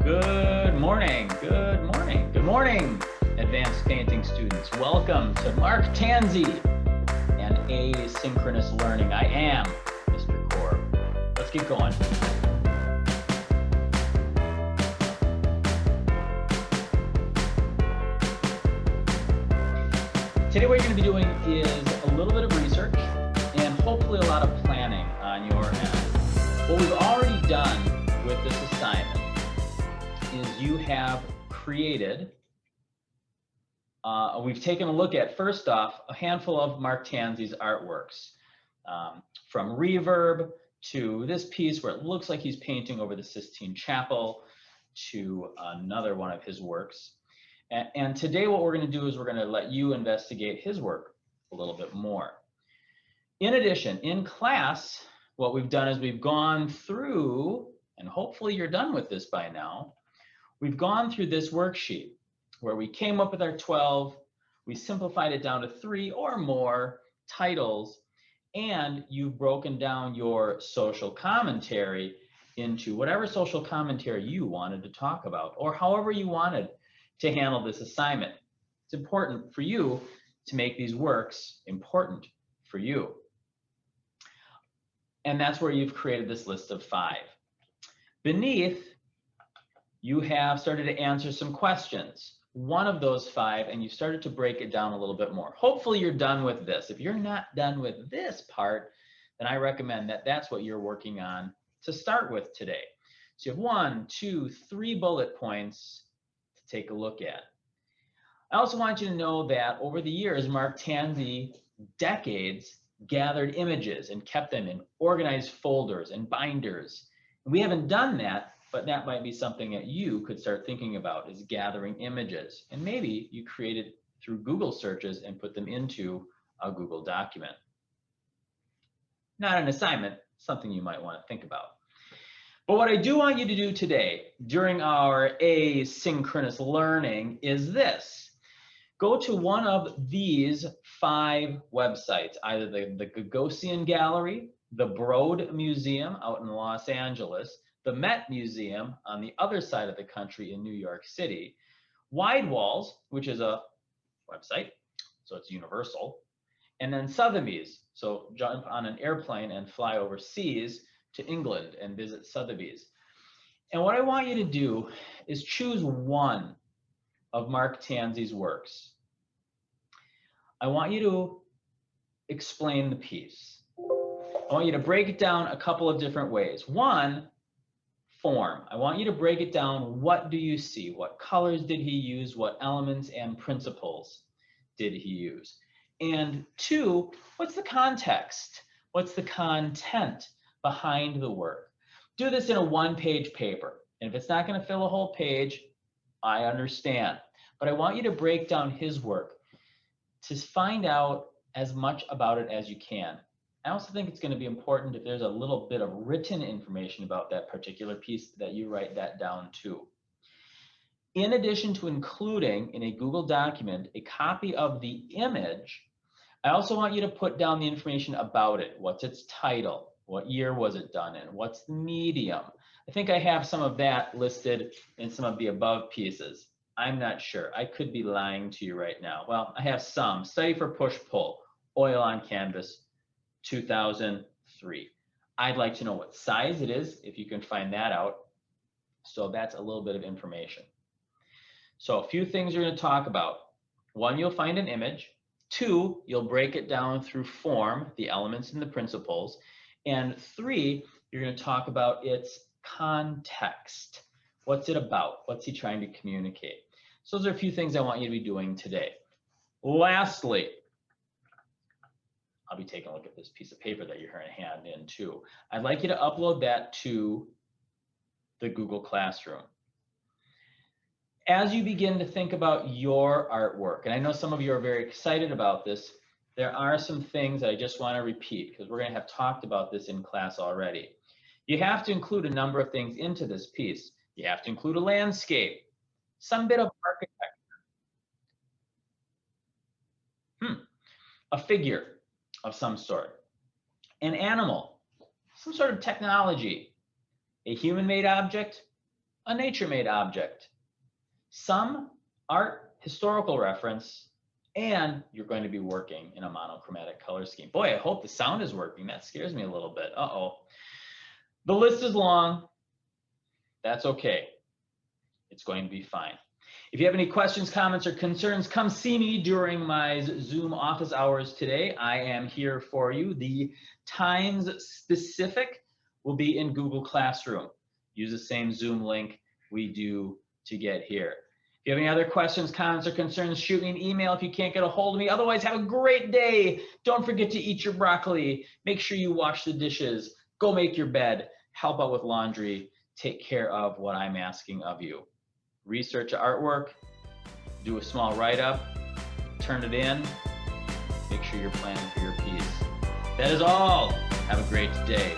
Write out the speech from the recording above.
Good morning, good morning, good morning, advanced painting students. Welcome to Mark Tanzi and Asynchronous Learning. I am Mr. Corb. Let's get going. Today what you're going to be doing is a little bit of research and hopefully a lot of planning on your end. What we've already done with this assignment is you have created, we've taken a look at, first off, a handful of Mark Tanzi's artworks, from Reverb to this piece where it looks like he's painting over the Sistine Chapel to another one of his works. And today what we're going to do is we're going to let you investigate his work a little bit more. In addition, in class, what we've done is we've gone through, and hopefully you're done with this by now, we've gone through this worksheet where we came up with our 12, we simplified it down to 3 or more titles, and you've broken down your social commentary into whatever social commentary you wanted to talk about, or however you wanted to handle this assignment. It's important for you to make these works important for you. And that's where you've created this list of 5. Beneath, you have started to answer some questions. One of those 5, and you started to break it down a little bit more. Hopefully you're done with this. If you're not done with this part, then I recommend that that's what you're working on to start with today. So you have 1, 2, 3 bullet points to take a look at. I also want you to know that over the years, Mark Tanzi, decades, gathered images and kept them in organized folders and binders. And we haven't done that, but that might be something that you could start thinking about, is gathering images. And maybe you create it through Google searches and put them into a Google document. Not an assignment, something you might want to think about. But what I do want you to do today during our asynchronous learning is this. Go to one of these 5 websites, either the Gagosian Gallery, the Broad Museum out in Los Angeles, the Met Museum on the other side of the country in New York City, Wide Walls, which is a website, so it's universal, and then Sotheby's, so jump on an airplane and fly overseas to England and visit Sotheby's. And what I want you to do is choose one of Mark Tanzi's works. I want you to explain the piece. I want you to break it down a couple of different ways. One, form. I want you to break it down. What do you see? What colors did he use? What elements and principles did he use? And 2, what's the context? What's the content behind the work? Do this in a 1-page paper. And if it's not going to fill a whole page, I understand. But I want you to break down his work to find out as much about it as you can. I also think it's going to be important if there's a little bit of written information about that particular piece that you write that down too. In addition to including in a Google document a copy of the image, I also want you to put down the information about it. What's its title? What year was it done in? What's the medium? I think I have some of that listed in some of the above pieces. I'm not sure. I could be lying to you right now. Well, I have some. Study for Push-Pull, Oil on Canvas, 2003. I'd like to know what size it is, if you can find that out. So that's a little bit of information. So a few things you're going to talk about. 1, you'll find an image. 2, you'll break it down through form, the elements and the principles. And 3, you're going to talk about its context. What's it about? What's he trying to communicate? So those are a few things I want you to be doing today. Lastly, I'll be taking a look at this piece of paper that you're going to hand in too. I'd like you to upload that to the Google Classroom. As you begin to think about your artwork, and I know some of you are very excited about this, there are some things that I just want to repeat because we're going to have talked about this in class already. You have to include a number of things into this piece. You have to include a landscape, some bit of architecture, a figure of some sort, an animal, some sort of technology, a human-made object, a nature-made object, some art historical reference, and you're going to be working in a monochromatic color scheme. Boy, I hope the sound is working. That scares me a little bit. Uh-oh. The list is long. That's okay. It's going to be fine. If you have any questions, comments, or concerns, come see me during my Zoom office hours today. I am here for you. The times specific will be in Google Classroom. Use the same Zoom link we do to get here. If you have any other questions, comments, or concerns, shoot me an email if you can't get a hold of me. Otherwise, have a great day. Don't forget to eat your broccoli. Make sure you wash the dishes. Go make your bed. Help out with laundry. Take care of what I'm asking of you. Research artwork, do a small write-up, turn it in, make sure you're planning for your piece. That is all. Have a great day.